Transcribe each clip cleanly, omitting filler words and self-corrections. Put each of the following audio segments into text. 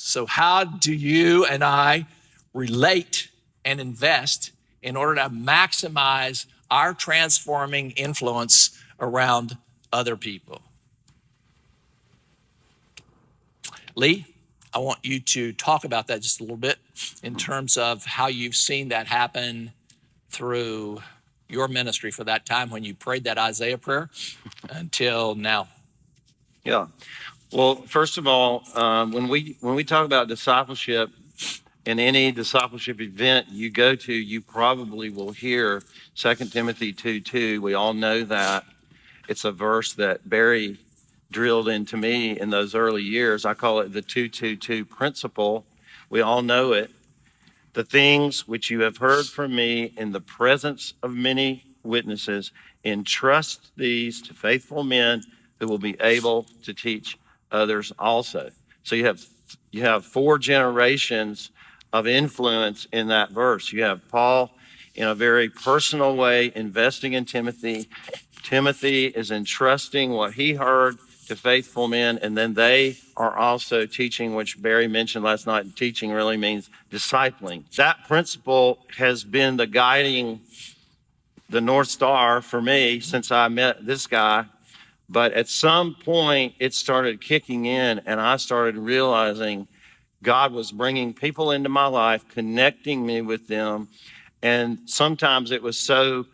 So how do you and I relate and invest in order to maximize our transforming influence around other people? Lee, I want you to talk about that just a little bit in terms of how you've seen that happen through your ministry for that time when you prayed that Isaiah prayer until now. Yeah. Well, first of all, when we talk about discipleship, in any discipleship event you go to, you probably will hear 2 Timothy 2:2. We all know that. It's a verse that Barry drilled into me in those early years. I call it the 2-2-2 principle. We all know it. The things which you have heard from me in the presence of many witnesses, entrust these to faithful men who will be able to teach others also. So you have 4 generations of influence in that verse. You have Paul in a very personal way investing in Timothy. Timothy is entrusting what he heard to faithful men, and then they are also teaching, which Barry mentioned last night. Teaching really means discipling. That principle has been the North Star for me since I met this guy. But at some point, it started kicking in, and I started realizing God was bringing people into my life, connecting me with them. And sometimes it was so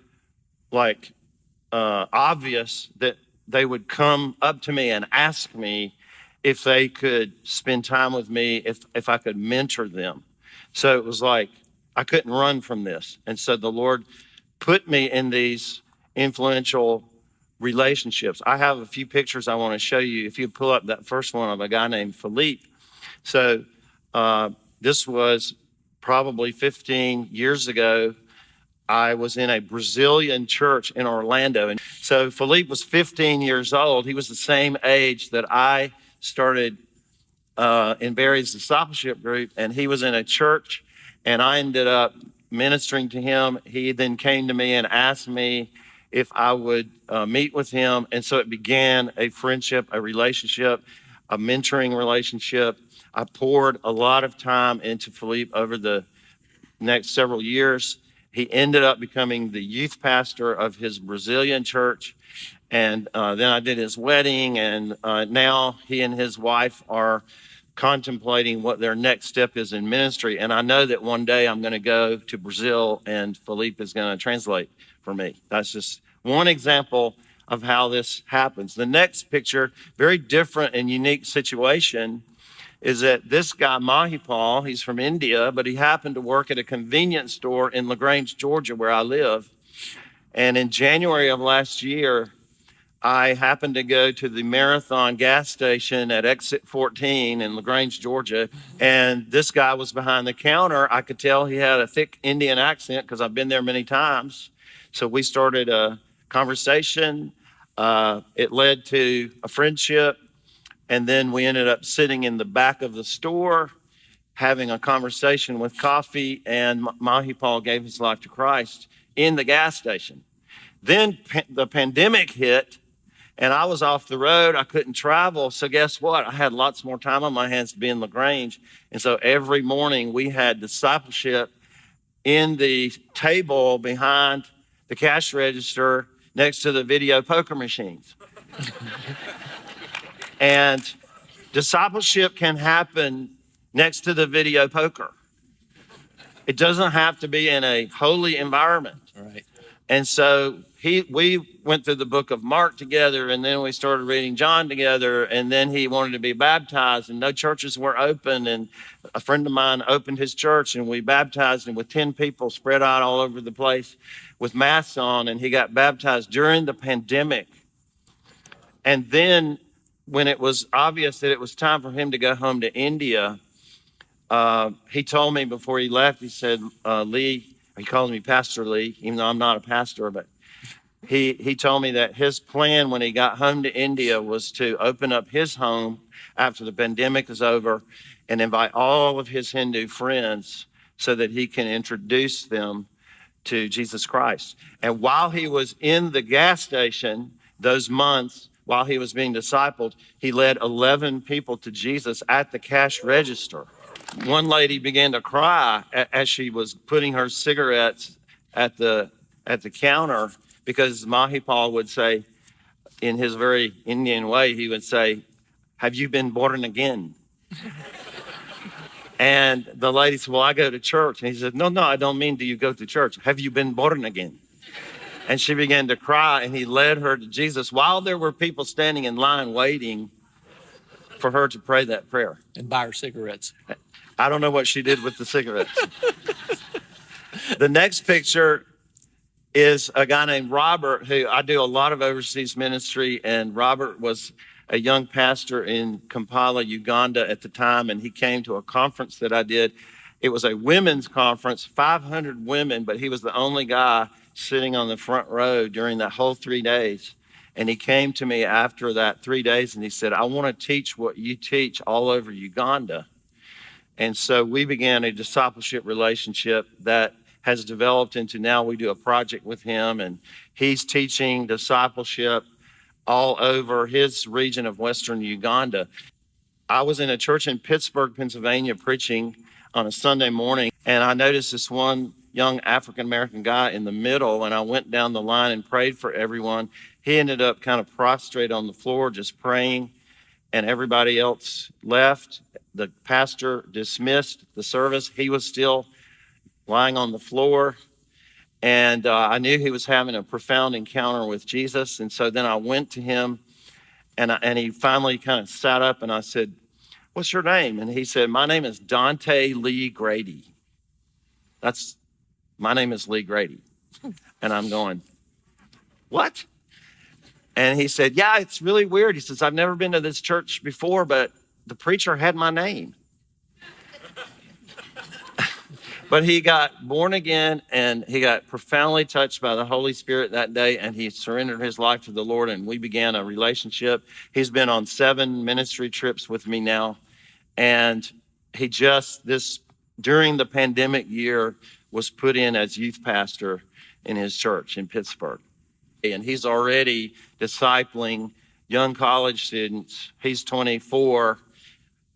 obvious that they would come up to me and ask me if they could spend time with me, if I could mentor them. So it was like I couldn't run from this. And so the Lord put me in these influential relationships. I have a few pictures I want to show you. If you pull up that first one of a guy named Philippe. So this was probably 15 years ago. I was in a Brazilian church in Orlando. And so Philippe was 15 years old. He was the same age that I started in Barry's discipleship group. And he was in a church, and I ended up ministering to him. He then came to me and asked me if I would meet with him. And so it began a friendship, a relationship, a mentoring relationship. I poured a lot of time into Philippe over the next several years. He ended up becoming the youth pastor of his Brazilian church. And then I did his wedding, and now he and his wife are contemplating what their next step is in ministry. And I know that one day I'm going to go to Brazil and Philippe is going to translate for me. That's just one example of how this happens. The next picture, very different and unique situation, is that this guy, Mahipal, he's from India, but he happened to work at a convenience store in LaGrange, Georgia, where I live. And in January of last year, I happened to go to the Marathon gas station at exit 14 in LaGrange, Georgia. And this guy was behind the counter. I could tell he had a thick Indian accent because I've been there many times. So we started a conversation. It led to a friendship. And then we ended up sitting in the back of the store, having a conversation with coffee, and Mahipal gave his life to Christ in the gas station. Then the pandemic hit, and I was off the road. I couldn't travel. So guess what? I had lots more time on my hands to be in LaGrange. And so every morning we had discipleship in the table behind the cash register next to the video poker machines. And discipleship can happen next to the video poker. It doesn't have to be in a holy environment. Right. And so we went through the book of Mark together, and then we started reading John together, and then he wanted to be baptized, and no churches were open, and a friend of mine opened his church, and we baptized him with 10 people spread out all over the place with masks on, and he got baptized during the pandemic. And then when it was obvious that it was time for him to go home to India, he told me before he left, he said, Lee, he calls me Pastor Lee, even though I'm not a pastor, but he told me that his plan when he got home to India was to open up his home after the pandemic is over and invite all of his Hindu friends so that he can introduce them to Jesus Christ. And while he was in the gas station those months, while he was being discipled, he led 11 people to Jesus at the cash register. One lady began to cry as she was putting her cigarettes at the counter, because Mahipal would say, in his very Indian way, he would say, "Have you been born again?" And the lady said, "Well, I go to church." And he said, No, I don't mean do you go to church. Have you been born again? And she began to cry, and he led her to Jesus while there were people standing in line waiting for her to pray that prayer. And buy her cigarettes. I don't know what she did with the cigarettes. The next picture is a guy named Robert, who I do a lot of overseas ministry, and Robert was a young pastor in Kampala, Uganda at the time, and he came to a conference that I did. It was a women's conference, 500 women, but he was the only guy sitting on the front row during that whole 3 days. And he came to me after that 3 days and he said, "I want to teach what you teach all over Uganda." And so we began a discipleship relationship that has developed into now we do a project with him, and he's teaching discipleship all over his region of Western Uganda. I was in a church in Pittsburgh, Pennsylvania, preaching on a Sunday morning, and I noticed this one young African-American guy in the middle, and I went down the line and prayed for everyone. He ended up kind of prostrate on the floor, just praying, and everybody else left. The pastor dismissed the service. He was still lying on the floor, and I knew he was having a profound encounter with Jesus. And so then I went to him, and he finally kind of sat up, and I said, "What's your name?" And he said, "My name is Dante Lee Grady." My name is Lee Grady. And I'm going, "What?" And he said, "Yeah, it's really weird." He says, "I've never been to this church before, but the preacher had my name." But he got born again, and he got profoundly touched by the Holy Spirit that day, and he surrendered his life to the Lord, and we began a relationship. He's been on 7 ministry trips with me now, and he during the pandemic year, was put in as youth pastor in his church in Pittsburgh. And he's already discipling young college students. He's 24,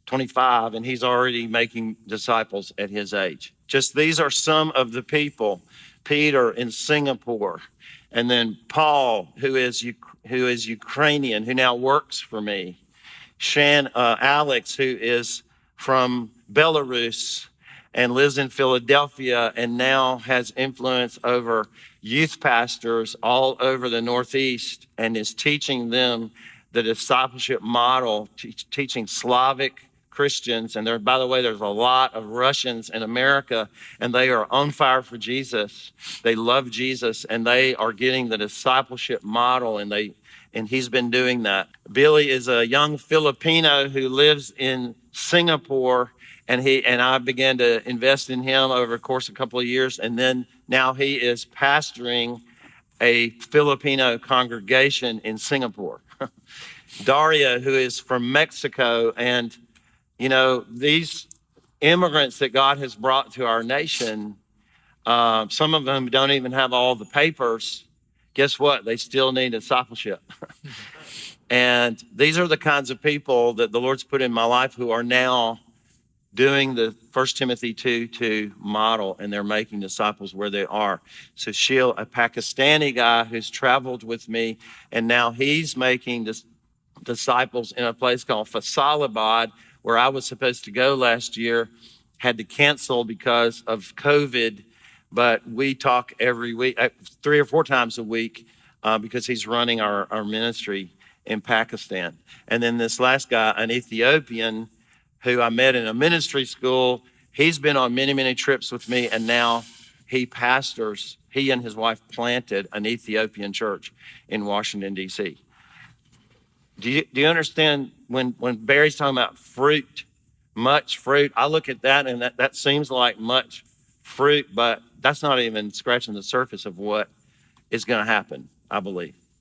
25, and he's already making disciples at his age. Just these are some of the people. Peter in Singapore, and then Paul, who is Ukrainian, who now works for me. Alex, who is from Belarus and lives in Philadelphia and now has influence over youth pastors all over the Northeast and is teaching them the discipleship model, teaching Slavic Christians. And by the way, there's a lot of Russians in America, and they are on fire for Jesus. They love Jesus, and they are getting the discipleship model, and he's been doing that. Billy is a young Filipino who lives in Singapore, and I began to invest in him over the course of a couple of years, and then now he is pastoring a Filipino congregation in Singapore. Daria, who is from Mexico, and these immigrants that God has brought to our nation, some of them don't even have all the papers. Guess what? They still need discipleship. And these are the kinds of people that the Lord's put in my life who are now doing the 1 Timothy 2:2 model, and they're making disciples where they are. So Shil, a Pakistani guy who's traveled with me, and now he's making disciples in a place called Faisalabad, where I was supposed to go last year, had to cancel because of COVID, but we talk every week, 3 or 4 times a week, because he's running our ministry in Pakistan. And then this last guy, an Ethiopian who I met in a ministry school, he's been on many, many trips with me, and now he and his wife planted an Ethiopian church in Washington, D.C. Do you understand when Barry's talking about fruit, much fruit? I look at that, and that seems like much fruit, but that's not even scratching the surface of what is going to happen, I believe.